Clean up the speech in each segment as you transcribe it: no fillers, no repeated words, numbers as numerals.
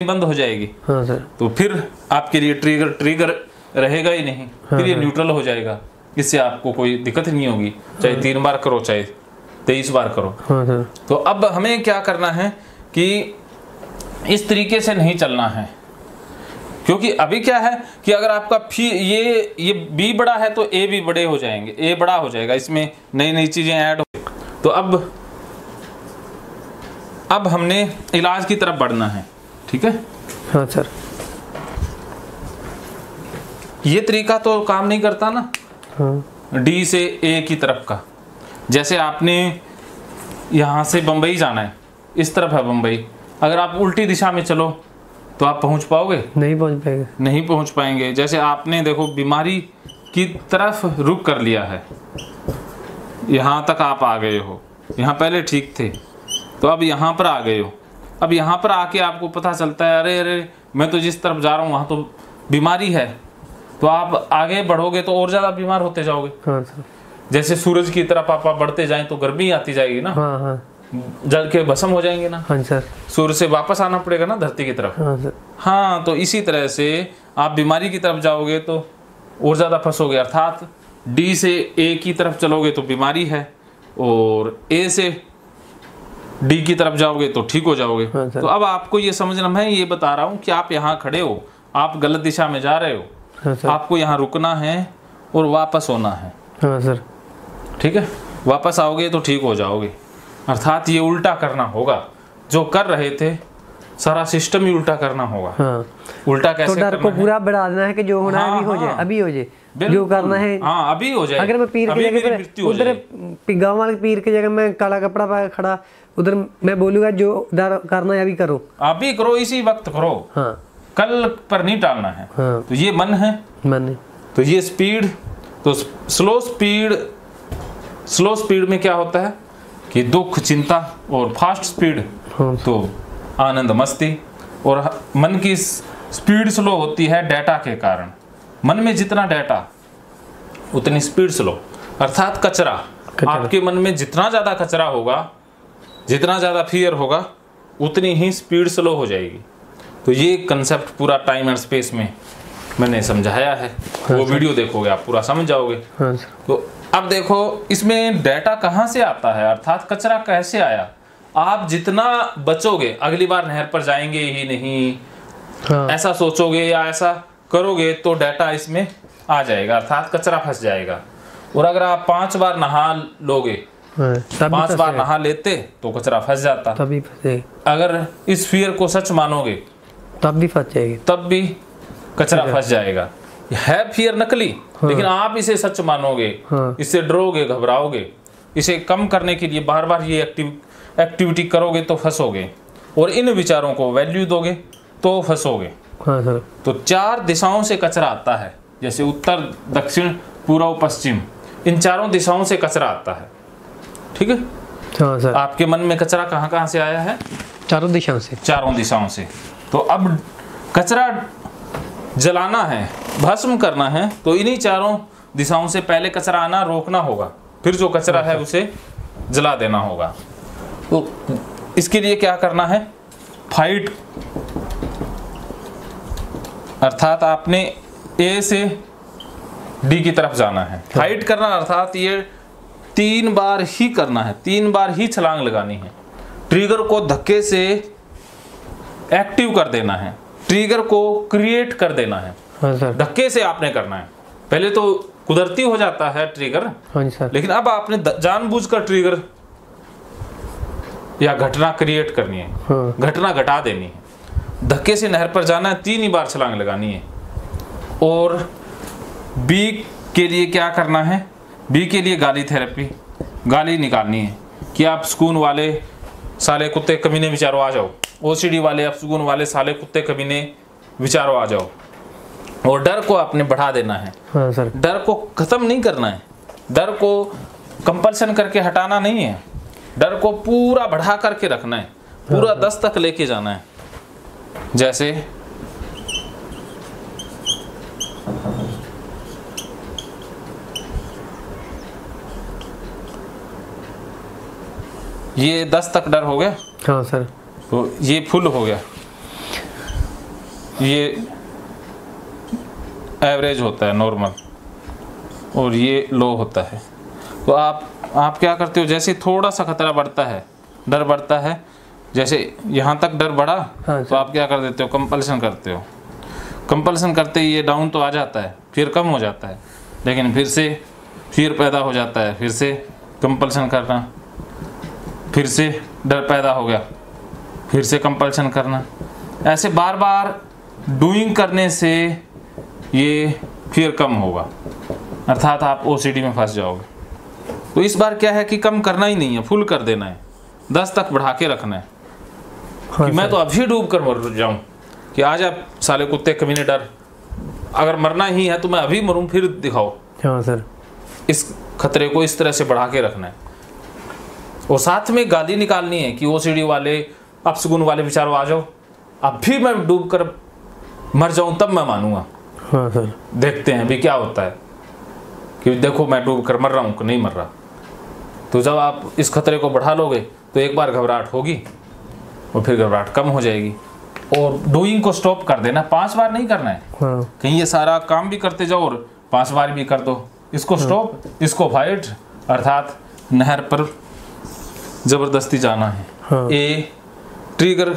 बंद हो जाएगी। हाँ सर। तो फिर आपके लिए ट्रिगर रहेगा ही नहीं। हाँ, फिर ये न्यूट्रल हो जाएगा। इससे आपको कोई दिक्कत नहीं होगी, चाहे 3 बार करो चाहे 23 बार करो। हाँ सर। तो अब हमें क्या करना है कि इस तरीके से नहीं चलना है, क्योंकि अभी क्या है कि अगर आपका ये बी बड़ा है तो ए भी बड़े हो जाएंगे, ए बड़ा हो जाएगा, इसमें नई नई चीजें ऐड हो। तो अब हमने इलाज की तरफ बढ़ना है, ठीक है। हाँ सर। ये तरीका तो काम नहीं करता ना। हाँ। डी से ए की तरफ का, जैसे आपने यहाँ से बम्बई जाना है, इस तरफ है बम्बई, अगर आप उल्टी दिशा में चलो तो आप पहुँच पाओगे? नहीं पहुँच पाएंगे। नहीं पहुँच पाएंगे। जैसे आपने देखो बीमारी की तरफ रुख कर लिया है, यहाँ तक आप आ गए हो, यहाँ पहले ठीक थे तो अब यहाँ पर आ गए हो। अब यहाँ पर आके आपको पता चलता है अरे अरे मैं तो जिस तरफ जा रहा हूँ वहाँ तो बीमारी है, तो आप आगे बढ़ोगे तो और ज़्यादा बीमार होते जाओगे। हाँ सर। जैसे सूरज की तरफ आप बढ़ते जाएं तो गर्मी आती जाएगी ना। हाँ हाँ। जल के भस्म हो जाएंगे ना। हाँ सर। सूर्य से वापस आना पड़ेगा ना धरती की तरफ। हाँ सर। हाँ, तो इसी तरह से आप बीमारी की तरफ जाओगे तो और ज़्यादा फंसोगे। अर्थात डी से ए की तरफ चलोगे तो बीमारी है, और ए से डी की तरफ जाओगे तो ठीक हो जाओगे। हाँ, तो अब आपको ये समझना, मैं ये बता रहा हूँ कि आप यहाँ खड़े हो, आप गलत दिशा में जा रहे हो। हाँ सर। आपको यहाँ रुकना है और वापस होना है। हाँ सर। ठीक है, वापस आओगे तो ठीक हो जाओगे। अर्थात ये उल्टा करना होगा, जो कर रहे थे सारा सिस्टम ही उल्टा करना होगा। हाँ। उल्टा कैसे? तो डर को पूरा बढ़ा देना है कि जो होना है अभी हो जाए, अभी हो जाए, जो करना है हाँ अभी हो जाए। अगर मैं पीर की जगह उधर गाँव वाले पीर की जगह मैं काला कपड़ा पाया खड़ा, उधर मैं बोलूंगा जो डर करना है अभी करो, अभी करो, इसी वक्त करो। हाँ। कल पर नहीं टालना है। हाँ। तो ये मन है, मन है। तो ये स्पीड, तो स्लो स्पीड में क्या होता है कि दुख चिंता, और फास्ट स्पीड हाँ। तो आनंद मस्ती। और मन की स्पीड स्लो होती है डाटा के कारण। मन में जितना डाटा उतनी स्पीड स्लो, अर्थात कचरा। आपके मन में जितना ज़्यादा कचरा होगा, जितना ज़्यादा फियर होगा, उतनी ही स्पीड स्लो हो जाएगी। तो ये कंसेप्ट पूरा टाइम एंड स्पेस में मैंने समझाया है। वो वीडियो देखोगे आप पूरा समझ जाओगे। तो अब देखो इसमें डाटा कहाँ से आता है, अर्थात कचरा कैसे आया। आप जितना बचोगे, अगली बार नहर पर जाएंगे ही नहीं, हाँ। ऐसा सोचोगे या ऐसा करोगे तो डाटा इसमें आ जाएगा, अर्थात कचरा फंस जाएगा। और अगर आप 5 बार नहा लोगे, 5 बार नहा लेते तो कचरा फंस जाता। तभी अगर इस फियर को सच मानोगे तब भी फंस जाएगी, तब भी कचरा फंस जाएगा। है फियर नकली, हाँ। लेकिन आप इसे सच मानोगे, हाँ। इससे डरोगे, घबराओगे। इसे कम करने के लिए बार बार ये एक्टिविटी करोगे तो फंसोगे, और इन विचारों को वैल्यू दोगे तो फंसोगे। हाँ सर। तो 4 दिशाओं से कचरा आता है, जैसे उत्तर, दक्षिण, पूर्व, पश्चिम, इन 4 दिशाओं से कचरा आता है। ठीक है। हाँ सर। आपके मन में कचरा कहाँ कहाँ से आया है? 4 दिशाओं से। 4 दिशाओं से। तो अब कचरा जलाना है, भस्म करना है, तो इन्हीं 4 दिशाओं से पहले कचरा आना रोकना होगा, फिर जो कचरा है उसे जला देना होगा। तो इसके लिए क्या करना है? फाइट, अर्थात आपने ए से डी की तरफ जाना है। फाइट करना अर्थात ये 3 बार ही करना है, 3 बार ही छलांग लगानी है। ट्रिगर को धक्के से एक्टिव कर देना है, ट्रिगर को क्रिएट कर देना है। हाँ सर। धक्के से आपने करना है। पहले तो कुदरती हो जाता है ट्रिगर, हाँ सर, लेकिन अब आपने जानबूझकर ट्रिगर या घटना क्रिएट करनी है। हाँ। घटना घटा देनी है। धक्के से नहर पर जाना है, 3 ही बार छलांग लगानी है। और बी के लिए क्या करना है? बी के लिए गाली थेरेपी, गाली निकालनी है कि आप सुकून वाले साले कुत्ते कमीने विचारो आ जाओ। ओसीडी वाले आप सुकून वाले साले कुत्ते कमीने विचारो आ जाओ। और डर को आपने बढ़ा देना है। हाँ सर। डर को खत्म नहीं करना है, डर को कंपल्सन करके हटाना नहीं है, डर को पूरा बढ़ा करके रखना है, पूरा 10 तक लेके जाना है। जैसे ये 10 तक डर हो गया। हाँ सर। तो ये फुल हो गया। ये एवरेज होता है, नॉर्मल, और ये लो होता है। तो आप क्या करते हो, जैसे थोड़ा सा खतरा बढ़ता है, डर बढ़ता है, जैसे यहाँ तक डर बढ़ा, हाँ, तो आप क्या कर देते हो, कंपल्सन करते हो। कंपल्सन करते ही ये डाउन तो आ जाता है, फिर कम हो जाता है, लेकिन फिर से फिर पैदा हो जाता है, फिर से कंपल्सन करना, फिर से डर पैदा हो गया, फिर से कंपल्सन करना। ऐसे बार बार डूइंग करने से ये फिर कम होगा, अर्थात आप ओसीडी में फंस जाओगे। तो इस बार क्या है कि कम करना ही नहीं है, फुल कर देना है, 10 तक बढ़ा के रखना है। हाँ, कि मैं तो अभी डूब कर मर जाऊं, कि आज आप साले कुत्ते कमीने डर, अगर मरना ही है तो मैं अभी मरूं, फिर दिखाओ। हाँ सर, इस खतरे को इस तरह से बढ़ा के रखना है। और साथ में गाली निकालनी है कि ओसीडी वाले, अपशगुन वाले विचारों आ जाओ, अब भी मैं डूब कर मर जाऊं तब मैं मानूंगा। हाँ सर, देखते हैं भी क्या होता है, कि देखो मैं डूब कर मर रहा हूं कि नहीं मर रहा। तो जब आप इस खतरे को बढ़ा लोगे तो एक बार घबराहट होगी और फिर घबराहट कम हो जाएगी। और डूइंग को स्टॉप कर देना, 5 बार नहीं करना है। हाँ, कहीं ये सारा काम भी करते जाओ और 5 बार भी कर दो। इसको स्टॉप, इसको फाइट, अर्थात नहर पर जबरदस्ती जाना है। हाँ, ए ट्रिगर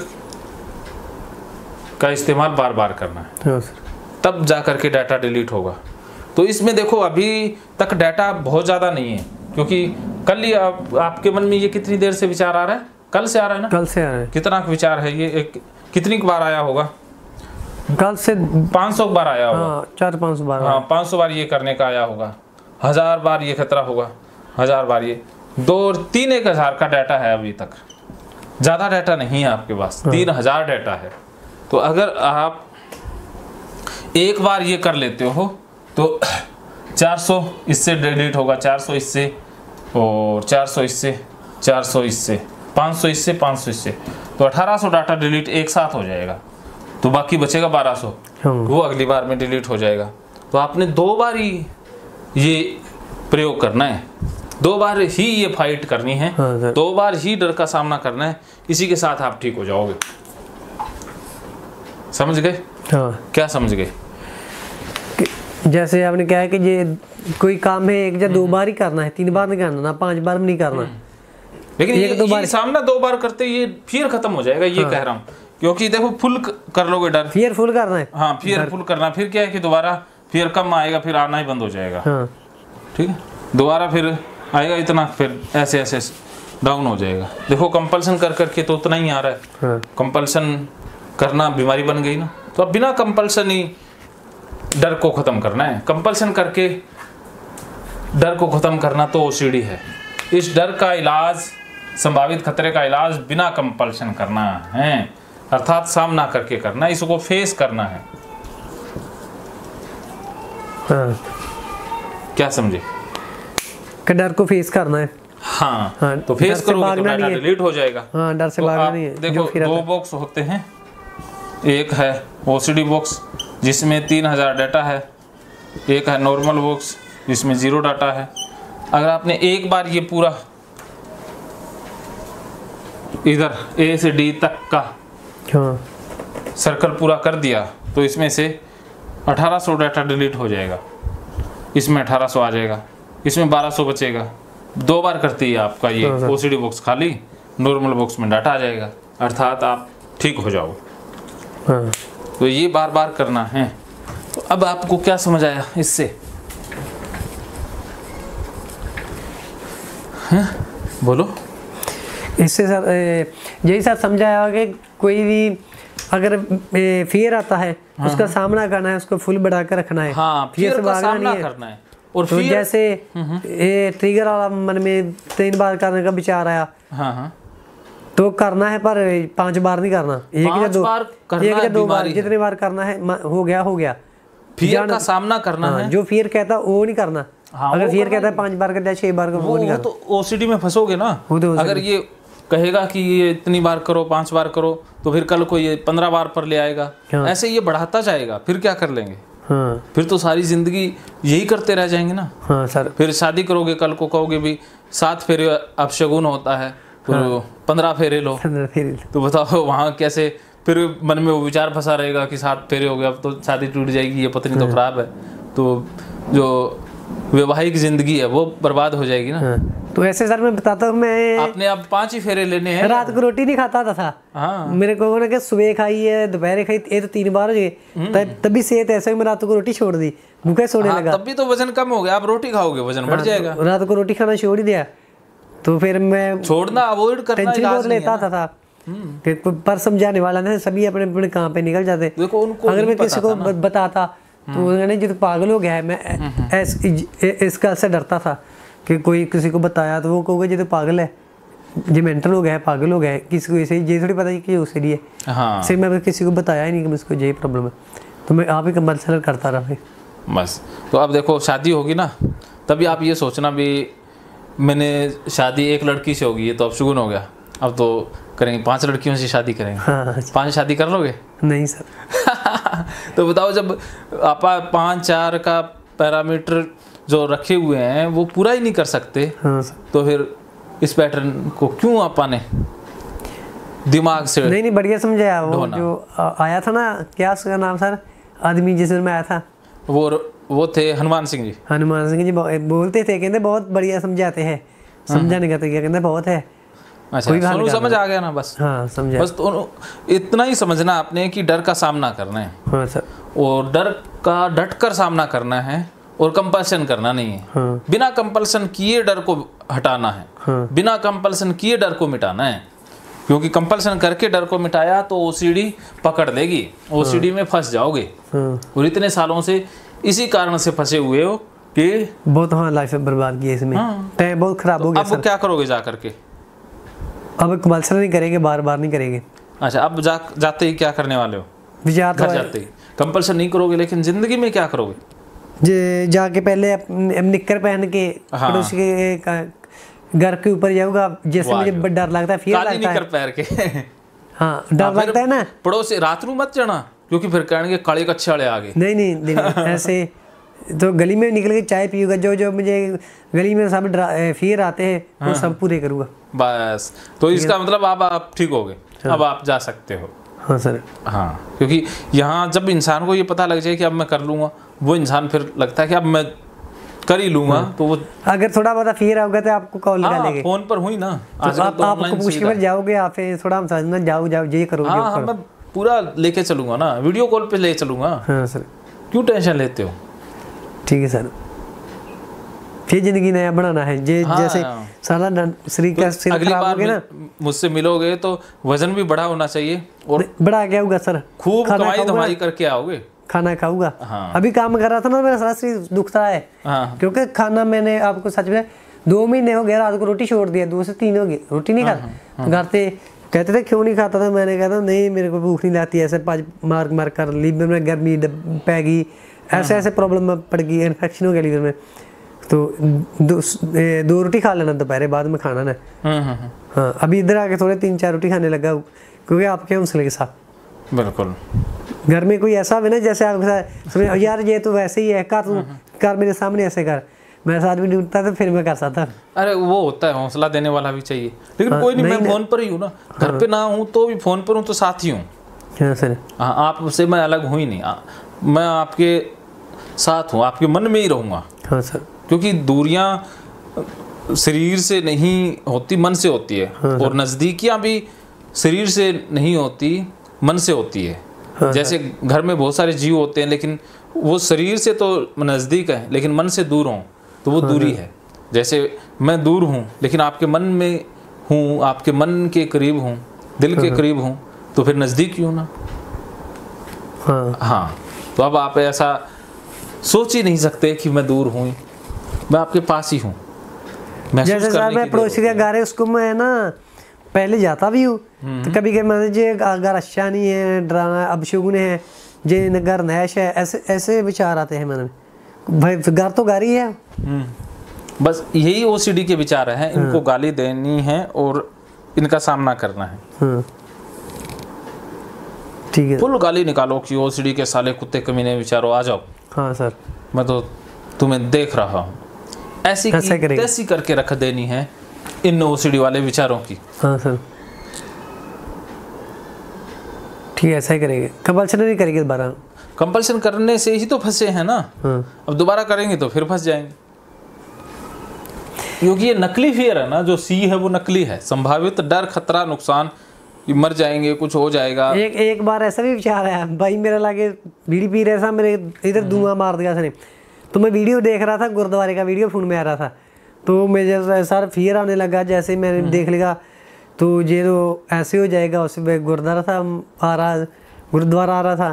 का इस्तेमाल बार बार करना है, हाँ सर, तब जा करके डाटा डिलीट होगा। तो इसमें देखो अभी तक डाटा बहुत ज़्यादा नहीं है, क्योंकि कल ही आपके मन में ये कितनी देर से विचार आ रहा है, कल से आ रहा है ना, कल से आ रहा है। कितना विचार है ये, कितनी बार आया होगा, कल से 500 बार आया होगा। हाँ, 400-500 बार। हाँ, 500 बार ये करने का आया होगा, 1000 बार ये खतरा होगा, 1000 बार ये 2-3-1000 का डाटा है अभी तक, ज़्यादा डाटा नहीं है आपके पास, 3000 डाटा है। तो अगर आप एक बार ये कर लेते हो तो 400 इससे डिलीट होगा, 400 इससे, और 400 इससे, 400 इससे, 500 इससे, 500 इससे, तो 1800 डाटा डिलीट एक साथ हो जाएगा। तो बाकी बचेगा 1200, वो अगली बार में डिलीट हो जाएगा। तो आपने 2 बार ही ये प्रयोग करना है, 2 बार ही ये फाइट करनी है, हाँ, 2 बार ही डर का सामना करना है। इसी के साथ आप ठीक हो जाओगे। समझ गए? हाँ, क्या समझ गए? जैसे आपने कहा है कि ये कोई काम है 1 या 2 बार ही करना है, 3 बार नहीं करना, ना 5 बार नहीं करना। लेकिन एक दो बार सामना 2 बार करते ये फिर खत्म हो जाएगा, ये कह रहा हूँ। क्योंकि देखो फुल कर लोगे डर, फिर फुल करना है। हाँ, फिर फुल करना, फिर क्या है कि दोबारा फिर कम आएगा, फिर आना ही बंद हो जाएगा। हाँ, ठीक है, दोबारा फिर आएगा इतना, फिर ऐसे ऐसे डाउन हो जाएगा। देखो कंपल्सन कर करके तो उतना ही आ रहा है। हाँ, कंपल्सन करना बीमारी बन गई ना। तो अब बिना कंपल्सन ही डर को ख़त्म करना है। कंपल्सन करके डर को ख़त्म करना तो ओसीडी है। इस डर का इलाज, संभावित खतरे का इलाज बिना कंपल्सन करना है, अर्थात सामना करके करना है, इसको फेस करना है। हाँ, क्या समझे? कि डर को फेस करना है। हाँ, हाँ, तो फेस करोगे तो डाटा डिलीट हो जाएगा। हाँ, डर से तो भागना आप नहीं है। देखो 2 बॉक्स होते हैं, एक है ओसीडी बॉक्स जिसमें 3000 डाटा है, एक है नॉर्मल बॉक्स जिसमें 0 डाटा है। अगर आपने एक बार ये पूरा इधर ए से डी तक का हाँ, सर्कल पूरा कर दिया तो इसमें से 1800 डाटा डिलीट हो जाएगा, इसमें 1800 आ जाएगा, इसमें 1200 बचेगा। 2 बार करते ही आपका ये ओसीडी बॉक्स खाली, नॉर्मल बॉक्स में डाटा आ जाएगा, अर्थात आप ठीक हो जाओ। हाँ, तो ये बार बार करना है। तो अब आपको क्या समझ आया इससे? हैं? बोलो। इससे सर यही सर समझाया कि कोई भी अगर फियर आता है उसका सामना करना है, उसको फुल बढ़ा कर रखना है। हाँ, फियर का सामना करना है। और तो जैसे ट्रिगर वाला मन में 3 बार करने का विचार आया, हाँ हाँ, तो करना है, पर 5 बार नहीं करना, 1 या 2 बार, जितने बार करना है हो गया। फियर का सामना करना है। जो फियर कहता है वो नहीं करना। अगर फियर कहता है 5 बार करता है, 6 बार का, वो नहीं करना। तो ओसीडी में फंसोगे ना। अगर ये कहेगा कि ये इतनी बार करो, 5 बार करो, तो फिर कल को ये 15 बार पर ले आएगा। ऐसे ये बढ़ाता जाएगा, फिर क्या कर लेंगे? हाँ, फिर तो सारी जिंदगी यही करते रह जाएंगे ना। हाँ सर, फिर शादी करोगे, कल को कहोगे भी 7 फेरे अपशगुन होता है, तो 15 फेरे लो। तो बताओ वहाँ कैसे फिर मन में वो विचार फंसा रहेगा कि 7 फेरे हो गए, अब तो शादी टूट जाएगी, ये पत्नी तो खराब है, तो जो वैवाहिक जिंदगी है वो बर्बाद हो जाएगी ना। तो ऐसे सर मैं बताता हूँ, मैं आपने अब 5 ही फेरे लेने हैं। रात को रोटी नहीं खाता था। हाँ। मेरे को ना सुबह खाई है, दोपहर खाई, ये तो 3 बार हो गए। तभी सेहत ऐसा, मैं रात को रोटी छोड़ दी, भूखे सोने लगा। तब भी तो वजन कम हो गया, आप रोटी खाओगे वजन बढ़ जाएगा। रात को रोटी खाना छोड़ ही दिया, तो फिर मैं छोड़ना अवॉइड करना टेंशन बहुत लेता था पर समझाने वाला नहीं, सभी अपने अपने काम पे निकल जाते। देखो उनको अगर मैं किसी को बताता तो उन्होंने जो पागल हो गया है, मैं इसका से डरता था कि कोई किसी को बताया तो वो कहोगे ये तो पागल है, ये मेंटल हो गया है, पागल हो गया है, किसी को ऐसे ये थोड़ी पता है कि ओसीडी है। हाँ। सिर्फ मैं किसी को बताया ही नहीं कि मुझको यही प्रॉब्लम है, तो मैं आप ही कंपल्सन करता रहा। बस तो अब देखो शादी होगी ना, तभी आप ये सोचना भी मैंने शादी एक लड़की से होगी, ये तो अब शुगुन हो गया, अब तो करेंगे 5 लड़कियों से शादी करेंगे। हाँ। 5 शादी कर लोगे? नहीं सर। तो बताओ, जब आप 5-4 का पैरामीटर जो रखे हुए हैं वो पूरा ही नहीं कर सकते। हाँ सर। तो फिर इस पैटर्न को क्यों आपने दिमाग से नहीं बढ़िया समझाया। वो जो आया था ना, क्या उसका नाम सर, आदमी जिस दिन में आया था, वो थे हनुमान सिंह जी। हनुमान सिंह जी बोलते थे, कहते बहुत बढ़िया समझाते हैं, समझाने का तरीका कहते बहुत है। अच्छा, सोनू समझ आ गया ना? बस हाँ समझा। बस तो इतना ही समझना आपने कि डर का सामना करना है। हाँ सर। और डर का डट कर सामना करना है, और कंपल्सन करना नहीं है। हाँ। बिना कंपल्सन किए डर को हटाना है। हाँ। बिना कंपल्सन किए डर को मिटाना है, क्योंकि कंपल्सन करके डर को मिटाया तो ओसीडी पकड़ लेगी, ओसीडी में फंस जाओगे। हाँ। और इतने सालों से इसी कारण से फंसे हुए हो कि बहुत, हाँ, लाइफ बर्बाद की इसमें। हाँ। टाइम बहुत खराब हो गया। अब क्या करोगे जा करके? अब कंपल्सन नहीं करेंगे, बार बार नहीं करेंगे। अच्छा, अब जाते ही क्या करने वाले हो? विचार घर जाते ही कंपल्सन नहीं करोगे, लेकिन जिंदगी में क्या करोगे? जाके पहले निक्कर पहन के पड़ोसी के घर के ऊपर जाऊंगा, जैसे मुझे डर लगता है, फिर लगता है निक्कर पहन के। हाँ, डर लगता है ना। पड़ोसी रात को मत जाना, क्योंकि फिर कहेंगे काले कच्चे वाले आ गए। नहीं ऐसे तो गली में निकल के चाय पीऊंगा, जो मुझे गली में सब फिर आते हैं वो सब पूरे करूंगा। बस, तो इसका मतलब आप ठीक हो गए। अब आप जा सकते हो। हाँ सर। हाँ, क्योंकि यहाँ जब इंसान को ये पता लग जाए कि अब मैं कर लूंगा, वो इंसान फिर लगता है कि अब मैं कर ही लूंगा। हाँ। तो वो अगर थोड़ा बहुत फिर आओगे तो आपको कॉल लगा लेंगे। फोन पर हुई ना, तो आपको पूछ के जाओगे, आप थोड़ा हम समझना, जाओ ये करो। हाँ, मैं पूरा लेके चलूंगा ना, वीडियो कॉल पे ले चलूंगा। हाँ सर। क्यों टेंशन लेते हो? ठीक है सर। फिर जिंदगी नया बनाना है। जैसे सारा शरीर का सिर खराब हो गया ना, मुझसे मिलोगे तो वजन भी बढ़ा होना चाहिए, और बढ़ा क्या होगा सर? खूब कमाई धमाई करके आओगे, खाना खाऊंगा। हाँ। अभी काम कर रहा था ना, मेरा सारा शरीर दुखता है। हाँ। क्योंकि खाना, मैंने आपको सच में 2 महीने हो गए, रात को रोटी छोड़ दिया, 2 से 3 हो गई रोटी नहीं खाता। घर पे कहते थे क्यों नहीं खाता था, मैंने कहा था नहीं मेरे को भूख नहीं लगती, ऐसे 5 मार कर लीवर में गर्मी पै गई, ऐसे प्रॉब्लम पड़ गई, इन्फेक्शन हो गया लीवर में। तो 2 रोटी खा लेना दोपहर बाद में खाना ना। हाँ, अभी इधर आके थोड़े 3-4 रोटी खाने लगा, क्योंकि आपके हौसले के साथ। बिल्कुल। घर में कोई ऐसा भी ना, जैसे आपके साथ यार ये तो वैसे ही है, कर मेरे सामने ऐसे कर, मेरे साथ भी ढूंढता तो फिर मैं कर सकता। अरे वो होता है, हौसला देने वाला भी चाहिए, लेकिन कोई नहीं, मैं फोन पर ही हूँ ना, घर पे ना हूँ तो भी फोन पर हूँ, तो साथ ही हूँ। हाँ, आपसे मैं अलग हूँ ही नहीं, मैं आपके साथ हूँ, आपके मन में ही रहूँगा। हाँ सर। क्योंकि दूरियां शरीर से नहीं होती, मन से होती है। हाँ। और नज़दीकियां भी शरीर से नहीं होती, मन से होती है। हाँ। जैसे घर में बहुत सारे जीव होते हैं, लेकिन वो शरीर से तो नज़दीक है, लेकिन मन से दूर हों तो वो दूरी है। जैसे मैं दूर हूँ लेकिन आपके मन में हूँ, आपके मन के करीब हूँ, दिल के करीब हूँ, तो फिर नज़दीक ही हूँ ना। हाँ, तो अब आप ऐसा सोच ही नहीं सकते कि मैं दूर हूँ, मैं आपके पास ही हूँ। जैसे सर मैं पड़ोसी का घर है, उसको मैं ना पहले जाता भी हूँ, तो कभी कभी मैंने जे घर अच्छा नहीं है, डराना, अब शुगुन है, जे घर नैश है, ऐसे विचार आते हैं मन में। भाई घर तो घर ही है। बस यही ओसीडी के विचार हैं, इनको गाली देनी है और इनका सामना करना है। ठीक है, फुल गाली निकालो कि ओसीडी के साले कुत्ते कमीने विचारो, आ जाओ। हाँ सर, मैं तो तुम्हें देख रहा हूँ। ऐसी तैसी करके रख देनी है इन ओसीडी वाले विचारों की। हाँ सर, ठीक है, ऐसा ही करेंगे, कंपल्सन नहीं करेंगे दोबारा। कंपल्सन करने से ही तो फंसे हैं ना। अब दोबारा करेंगे तो फिर फंस जाएंगे, क्योंकि ये नकली फियर है ना, जो सी है वो नकली है। संभावित डर, खतरा, नुकसान, कि मर जाएंगे, कुछ हो जाएगा। एक बार ऐसा भी विचार आया, भाई मेरे लागे बीड़ी पी रहे था, मेरे इधर धुआं मार दिया उसने, तो मैं वीडियो देख रहा था, गुरुद्वारे का वीडियो फोन में आ रहा था, तो मुझे सारा फियर आने लगा। जैसे मैंने देख लिया तो ये तो ऐसे हो जाएगा। उसमें गुरुद्वारा था गुरुद्वारा आ रहा था,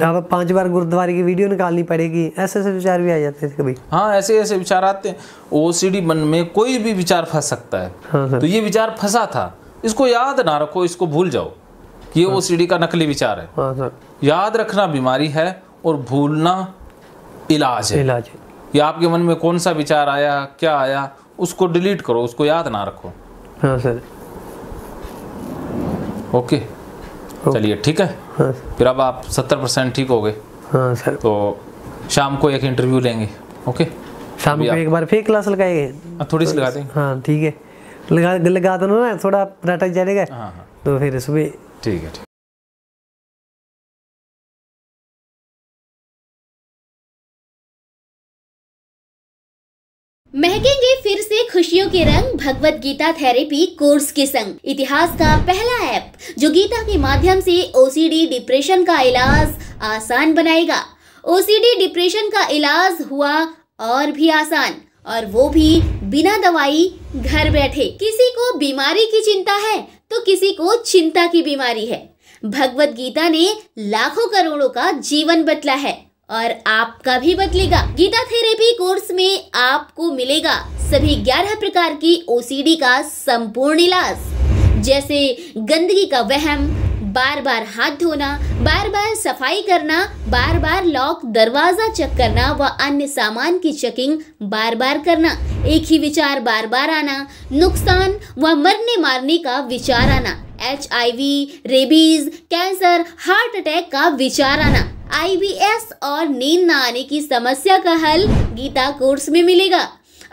अब 5 बार गुरुद्वारे की वीडियो निकालनी पड़ेगी, ऐसे ऐसे विचार भी आ जाते थे कभी। हाँ, ऐसे ऐसे विचार आते हैं। ओसीडी मन में कोई भी विचार फंस सकता है। हाँ, तो ये विचार फंसा था, इसको याद ना रखो, इसको भूल जाओ कि ये ओसीडी का नकली विचार है। हाँ सर, याद रखना बीमारी है और भूलना इलाज है। इलाज है। या आपके मन में कौन सा विचार आया, क्या आया, उसको डिलीट करो, उसको याद ना रखो। हाँ सर, ओके, चलिए ठीक है। हाँ, फिर अब आप 70% ठीक हो गए। हाँ सर, तो शाम को एक इंटरव्यू लेंगे। ओके, शाम को एक बार फिर क्लास लगाएंगे, थोड़ी सी लगा देंगे। हाँ ठीक है, लगा दो ना, थोड़ा रटक जाएगा। हाँ हाँ, तो फिर सुबह ठीक है। महकेंगे फिर से खुशियों के रंग भगवत गीता थेरेपी कोर्स के संग। इतिहास का पहला ऐप जो गीता के माध्यम से ओसीडी डिप्रेशन का इलाज आसान बनाएगा। ओसीडी डिप्रेशन का इलाज हुआ और भी आसान, और वो भी बिना दवाई, घर बैठे। किसी को बीमारी की चिंता है तो किसी को चिंता की बीमारी है। भगवत गीता ने लाखों करोड़ों का जीवन बदला है और आपका भी बदलेगा। गीता थेरेपी कोर्स में आपको मिलेगा सभी 11 प्रकार की ओसीडी का संपूर्ण इलाज, जैसे गंदगी का वहम, बार बार हाथ धोना, बार बार सफाई करना, बार बार लॉक दरवाजा चेक करना व अन्य सामान की चेकिंग बार बार करना, एक ही विचार बार बार आना, नुकसान व मरने मारने का विचार आना, HIV, rabies, cancer, heart attack का विचार आना, IBS और नींद न आने की समस्या का हल गीता कोर्स में मिलेगा।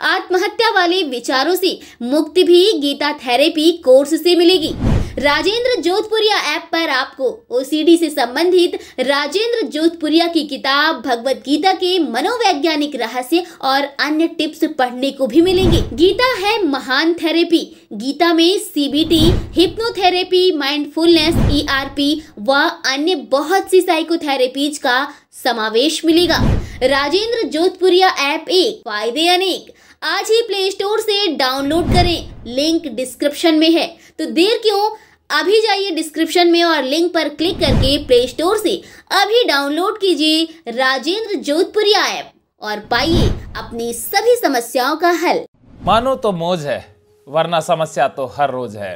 आत्महत्या वाले विचारों से मुक्ति भी गीता थेरेपी कोर्स से मिलेगी। राजेंद्र जोधपुरिया ऐप पर आपको ओसीडी से संबंधित राजेंद्र जोधपुरिया की किताब भगवत गीता के मनोवैज्ञानिक रहस्य और अन्य टिप्स पढ़ने को भी मिलेंगे। गीता है महान थेरेपी। गीता में CBT, हिप्नोथेरेपी, माइंडफुलनेस, ERP व अन्य बहुत सी साइकोथेरेपीज का समावेश मिलेगा। राजेंद्र जोधपुरिया ऐप एक, फायदे अनेक। आज ही प्ले स्टोर से डाउनलोड करें, लिंक डिस्क्रिप्शन में है। तो देर क्यों, अभी जाइए डिस्क्रिप्शन में और लिंक पर क्लिक करके प्ले स्टोर से अभी डाउनलोड कीजिए राजेंद्र जोधपुरिया ऐप और पाइए अपनी सभी समस्याओं का हल। मानो तो मौज है, वरना समस्या तो हर रोज है।